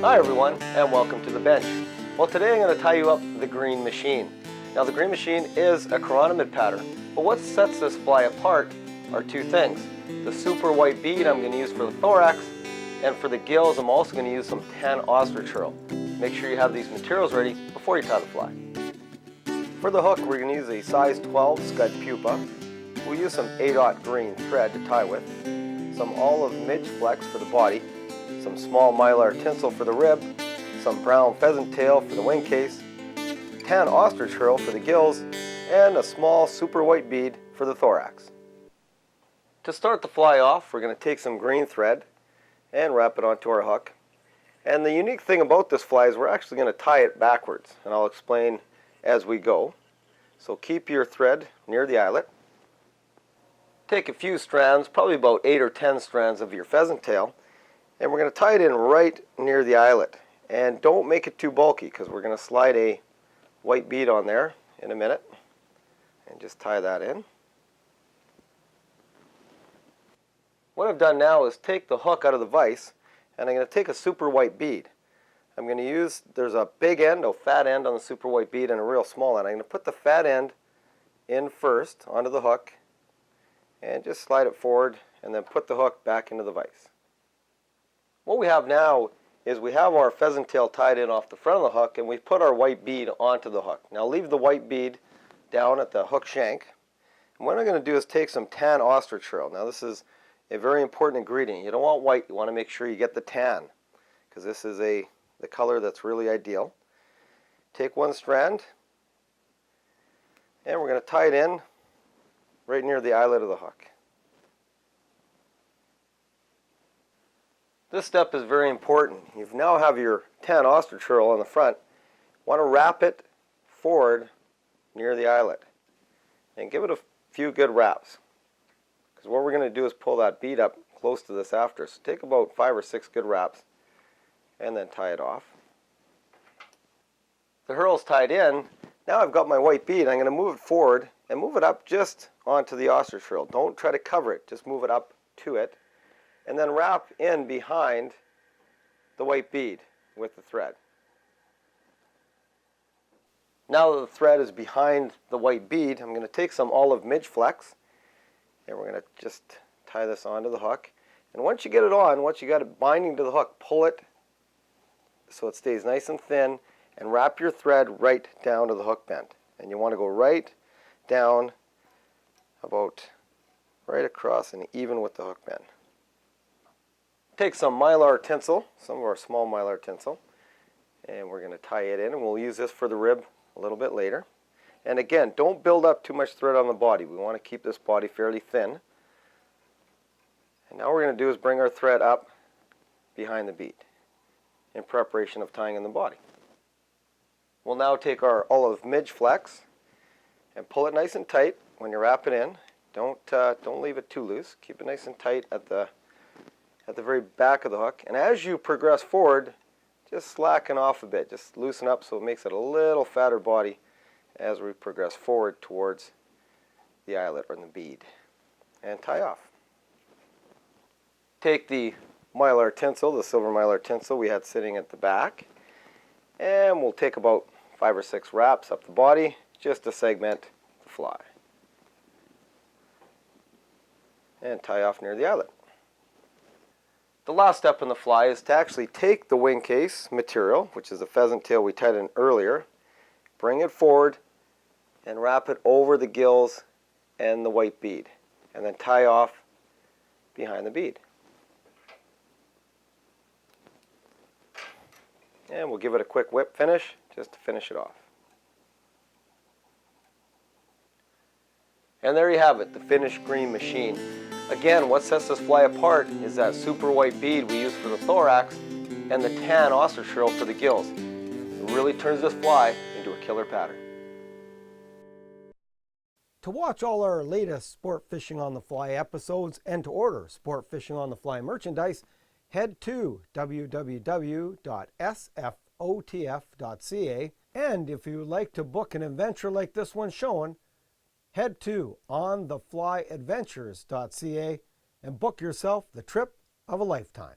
Hi everyone, and welcome to the bench. Well, today I'm going to tie you up the green machine. Now the green machine is a chironomid pattern, but what sets this fly apart are two things. The Superwhite bead I'm going to use for the thorax, and for the gills I'm also going to use some tan ostrich herl. Make sure you have these materials ready before you tie the fly. For the hook we're going to use a size 12 Scud pupa. We'll use some 8/0 green thread to tie with, some olive midge flex for the body, some small mylar tinsel for the rib, some brown pheasant tail for the wing case, tan ostrich herl for the gills, and a small super white bead for the thorax. To start the fly off, we're going to take some green thread and wrap it onto our hook. And the unique thing about this fly is we're actually going to tie it backwards, and I'll explain as we go. So keep your thread near the eyelet. Take a few strands, probably about 8 or 10 strands of your pheasant tail, and we're going to tie it in right near the eyelet. And don't make it too bulky because we're going to slide a white bead on there in a minute. And just tie that in. What I've done now is take the hook out of the vise, and I'm going to take a super white bead. I'm going to use, there's a big end, a fat end on the super white bead and a real small end. I'm going to put the fat end in first onto the hook and just slide it forward and then put the hook back into the vise. What we have now is we have our pheasant tail tied in off the front of the hook, and we've put our white bead onto the hook. Now leave the white bead down at the hook shank. And what I'm going to do is take some tan ostrich herl. Now this is a very important ingredient. You don't want white, you want to make sure you get the tan, because this is the color that's really ideal. Take one strand, and we're going to tie it in right near the eyelet of the hook. This step is very important. You now have your tan ostrich herl on the front. You want to wrap it forward near the eyelet and give it a few good wraps, because what we're going to do is pull that bead up close to this after. So take about 5 or 6 good wraps and then tie it off. The herl's tied in. Now I've got my white bead. I'm going to move it forward and move it up just onto the ostrich herl. Don't try to cover it, just move it up to it. And then wrap in behind the white bead with the thread. Now that the thread is behind the white bead, I'm going to take some olive midge flex, and we're going to just tie this onto the hook. And once you get it on, once you got it binding to the hook, pull it so it stays nice and thin, and wrap your thread right down to the hook bend. And you want to go right down, about right across and even with the hook bend. Take some mylar tinsel, some of our small mylar tinsel, and we're going to tie it in, and we'll use this for the rib a little bit later. And again, don't build up too much thread on the body. We want to keep this body fairly thin. And now what we're going to do is bring our thread up behind the bead in preparation of tying in the body. We'll now take our olive midge flex and pull it nice and tight when you wrap it in. Don't leave it too loose. Keep it nice and tight at the very back of the hook. And as you progress forward, just slacken off a bit. Just loosen up so it makes it a little fatter body as we progress forward towards the eyelet or the bead. And tie off. Take the mylar tinsel, the silver mylar tinsel we had sitting at the back, and we'll take about 5 or 6 wraps up the body just to segment the fly. And tie off near the eyelet. The last step in the fly is to actually take the wing case material, which is the pheasant tail we tied in earlier, bring it forward and wrap it over the gills and the white bead, and then tie off behind the bead. And we'll give it a quick whip finish just to finish it off. And there you have it, the finished green machine. Again, what sets this fly apart is that super white bead we use for the thorax and the tan ostrich herl for the gills. It really turns this fly into a killer pattern. To watch all our latest Sport Fishing on the Fly episodes and to order Sport Fishing on the Fly merchandise, head to www.sfotf.ca. And if you would like to book an adventure like this one shown, head to ontheflyadventures.ca and book yourself the trip of a lifetime.